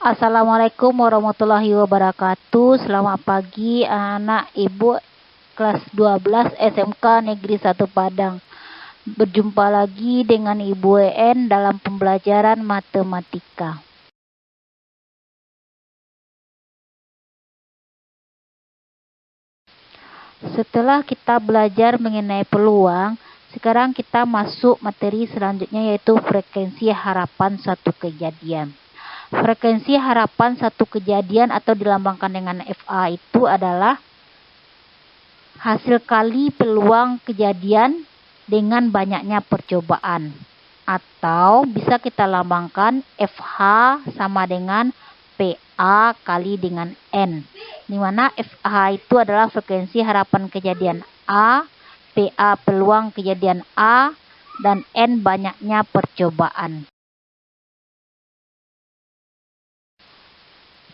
Assalamualaikum warahmatullahi wabarakatuh. Selamat pagi anak ibu kelas 12 SMK Negeri 1 Padang. Berjumpa lagi dengan Ibu EN dalam pembelajaran matematika. Setelah kita belajar mengenai peluang, sekarang kita masuk materi selanjutnya, yaitu frekuensi harapan suatu kejadian. Frekuensi harapan satu kejadian atau dilambangkan dengan FA itu adalah hasil kali peluang kejadian dengan banyaknya percobaan, atau bisa kita lambangkan FH sama dengan PA kali dengan N, di mana FH itu adalah frekuensi harapan kejadian A, PA peluang kejadian A, dan N banyaknya percobaan.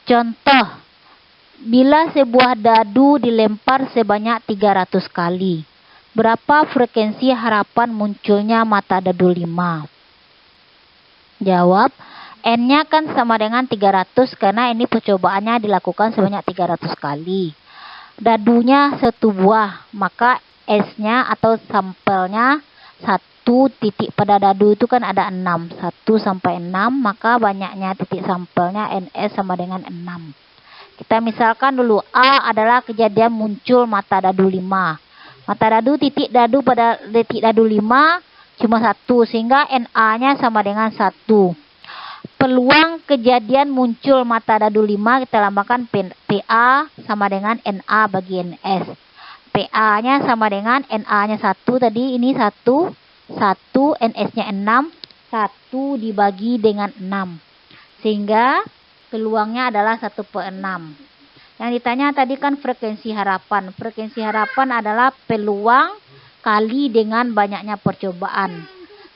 Contoh, bila sebuah dadu dilempar sebanyak 300 kali, berapa frekuensi harapan munculnya mata dadu 5? Jawab, N-nya kan sama dengan 300 karena ini percobaannya dilakukan sebanyak 300 kali. Dadunya satu buah, maka S-nya atau sampelnya 1 titik pada dadu itu kan ada 6, 1 sampai 6, maka banyaknya titik sampelnya NS sama dengan 6. Kita misalkan dulu A adalah kejadian muncul mata dadu 5. Mata dadu titik dadu pada titik dadu 5 cuma 1, sehingga NA-nya sama dengan 1. Peluang kejadian muncul mata dadu 5 kita lambangkan PA sama dengan NA bagi NS. PA-nya sama dengan NA-nya 1 tadi, ini 1, NS-nya 6, 1 dibagi dengan 6. Sehingga peluangnya adalah 1/6. Yang ditanya tadi kan frekuensi harapan. Frekuensi harapan adalah peluang kali dengan banyaknya percobaan.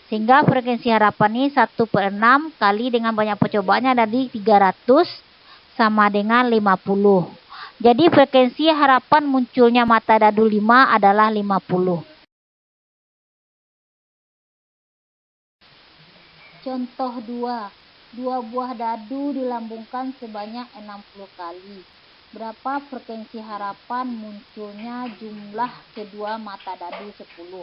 Sehingga frekuensi harapan ini 1/6 kali dengan banyak percobaannya dari 300 sama dengan 50. Jadi frekuensi harapan munculnya mata dadu 5 adalah 50. Contoh 2. 2 buah dadu dilambungkan sebanyak 60 kali. Berapa frekuensi harapan munculnya jumlah kedua mata dadu 10?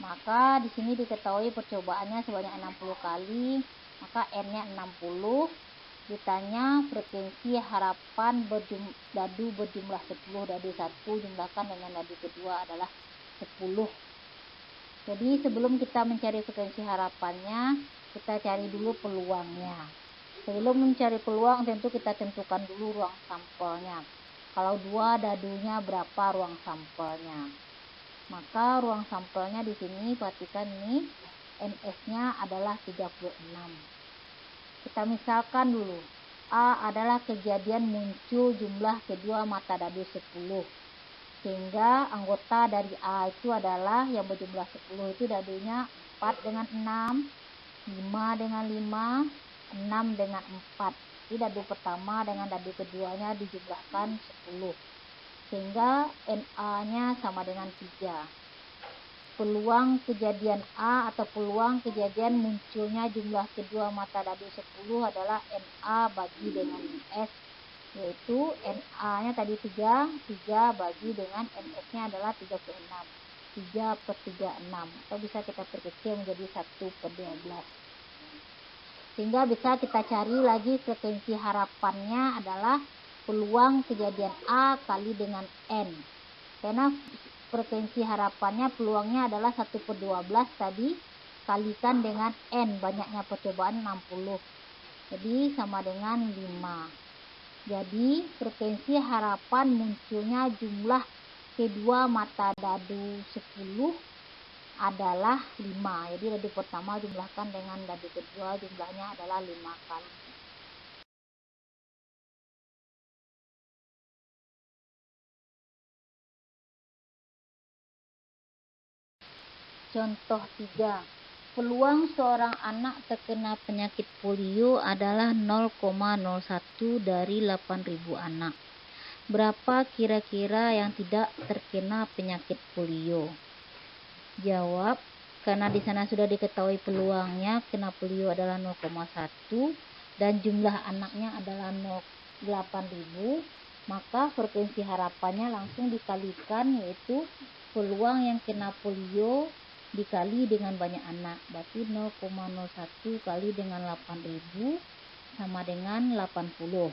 Maka di sini diketahui percobaannya sebanyak 60 kali, maka N-nya 60. Ditanya frekuensi harapan dadu berjumlah 10, dadu 1 jumlahkan dengan dadu kedua adalah 10. Jadi sebelum kita mencari frekuensi harapannya, kita cari dulu peluangnya. Sebelum mencari peluang, tentu kita tentukan dulu ruang sampelnya. Kalau 2 dadunya, berapa ruang sampelnya? Maka ruang sampelnya di sini, perhatikan ini, NS-nya adalah 36. Kita misalkan dulu, A adalah kejadian muncul jumlah kedua mata dadu 10. Sehingga anggota dari A itu adalah yang berjumlah 10 itu dadunya 4 dengan 6, 5 dengan 5, 6 dengan 4. Jadi dadu pertama dengan dadu keduanya dijumlahkan 10. Sehingga NA-nya sama dengan 3. Peluang kejadian A atau peluang kejadian munculnya jumlah kedua mata dadu 10 adalah NA bagi dengan S, yaitu NA-nya tadi 3 bagi dengan NS-nya adalah 36. 3/36, atau bisa kita perkecil menjadi 1/12. Sehingga bisa kita cari lagi frekuensi harapannya adalah peluang kejadian A kali dengan N. Karena frekuensi harapannya peluangnya adalah 1/12 tadi, kalikan dengan N banyaknya percobaan 60. Jadi sama dengan 5. Jadi frekuensi harapan munculnya jumlah kedua mata dadu 10 adalah 5. Jadi dadu pertama jumlahkan dengan dadu kedua, jumlahnya adalah 5 kali. Contoh 3. Peluang seorang anak terkena penyakit polio adalah 0,01 dari 8.000 anak. Berapa kira-kira yang tidak terkena penyakit polio? Jawab, karena di sana sudah diketahui peluangnya kena polio adalah 0,1, dan jumlah anaknya adalah 8.000, maka frekuensi harapannya langsung dikalikan, yaitu peluang yang kena polio dikali dengan banyak anak, berarti 0,01 kali dengan 8.000 sama dengan 80.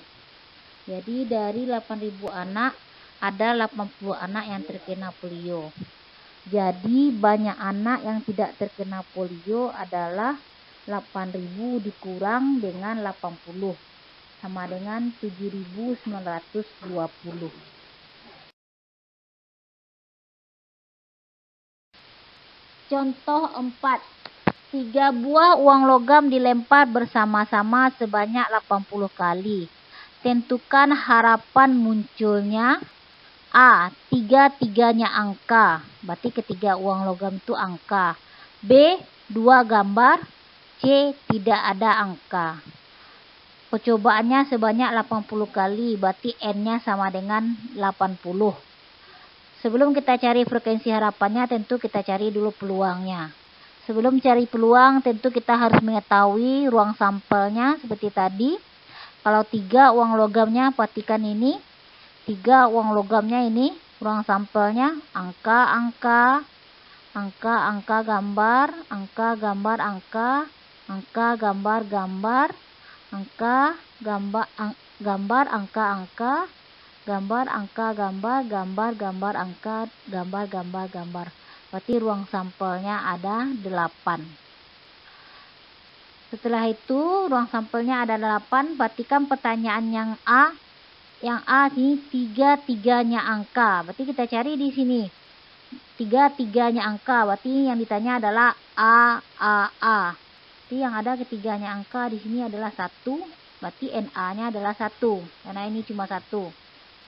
Jadi dari 8.000 anak ada 80 anak yang terkena polio. Jadi banyak anak yang tidak terkena polio adalah 8.000 dikurang dengan 80 sama dengan 7.920. Contoh 4. 3 buah uang logam dilempar bersama-sama sebanyak 80 kali. Tentukan harapan munculnya A. Tiga-tiganya angka, berarti ketiga uang logam itu angka. B. 2 gambar. C. Tidak ada angka. Percobaannya sebanyak 80 kali, berarti N-nya sama dengan 80. Sebelum kita cari frekuensi harapannya, tentu kita cari dulu peluangnya. Sebelum cari peluang, tentu kita harus mengetahui ruang sampelnya seperti tadi. Kalau 3 uang logamnya, perhatikan ini. 3 uang logamnya ini, ruang sampelnya angka-angka, angka-angka gambar, angka gambar angka, angka gambar gambar, angka gambar gambar angka-angka, gambar angka gambar, gambar gambar angka, gambar gambar gambar. Berarti ruang sampelnya ada 8. Setelah itu ruang sampelnya ada 8. Perhatikan pertanyaan yang A. Yang A ini tiga-tiganya angka. Berarti kita cari di sini. Tiga-tiganya angka. Berarti yang ditanya adalah A, A, A. Jadi yang ada ketiganya angka di sini adalah 1. Berarti NA-nya adalah 1. Karena ini cuma 1.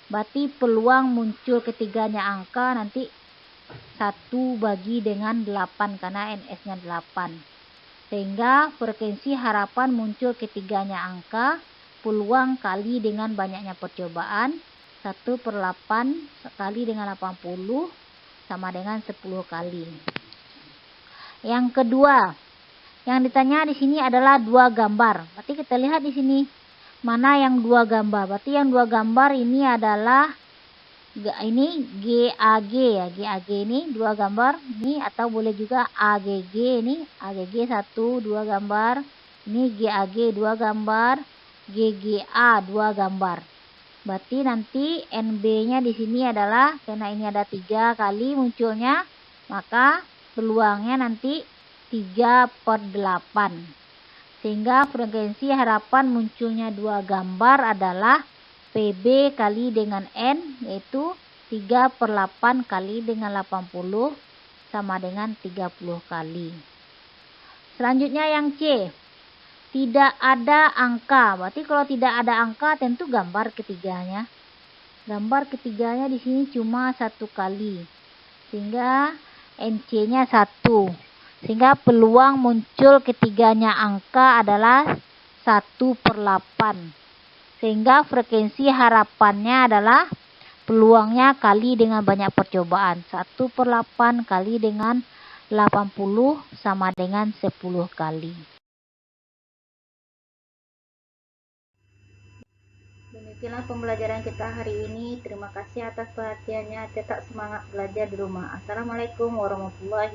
Berarti peluang muncul ketiganya angka nanti 1 bagi dengan 8 karena NS-nya 8. Sehingga frekuensi harapan muncul ketiganya angka, peluang kali dengan banyaknya percobaan, 1/8 kali dengan 80 sama dengan 10 kali. Yang kedua, yang ditanya di sini adalah 2 gambar. Berarti kita lihat di sini mana yang 2 gambar. Berarti yang 2 gambar ini adalah ini GAG ya. GAG ini 2 gambar ini, atau boleh juga AGG ini. AGG 1 2 gambar. Ini GAG 2 gambar. GGA 2 gambar. Berarti nanti NB-nya di sini adalah, karena ini ada 3 kali munculnya, maka peluangnya nanti 3/8. Sehingga frekuensi harapan munculnya 2 gambar adalah PB kali dengan N, yaitu 3/8 kali dengan 80 sama dengan 30 kali. Selanjutnya yang C. Tidak ada angka. Berarti kalau tidak ada angka tentu gambar ketiganya. Gambar ketiganya di sini cuma 1 kali. Sehingga NC-nya 1. Sehingga peluang muncul ketiganya angka adalah 1/8. Sehingga frekuensi harapannya adalah peluangnya kali dengan banyak percobaan. 1/8 kali dengan 80 sama dengan 10 kali. Demikianlah pembelajaran kita hari ini. Terima kasih atas perhatiannya. Tetap semangat belajar di rumah. Assalamualaikum warahmatullahi wabarakatuh.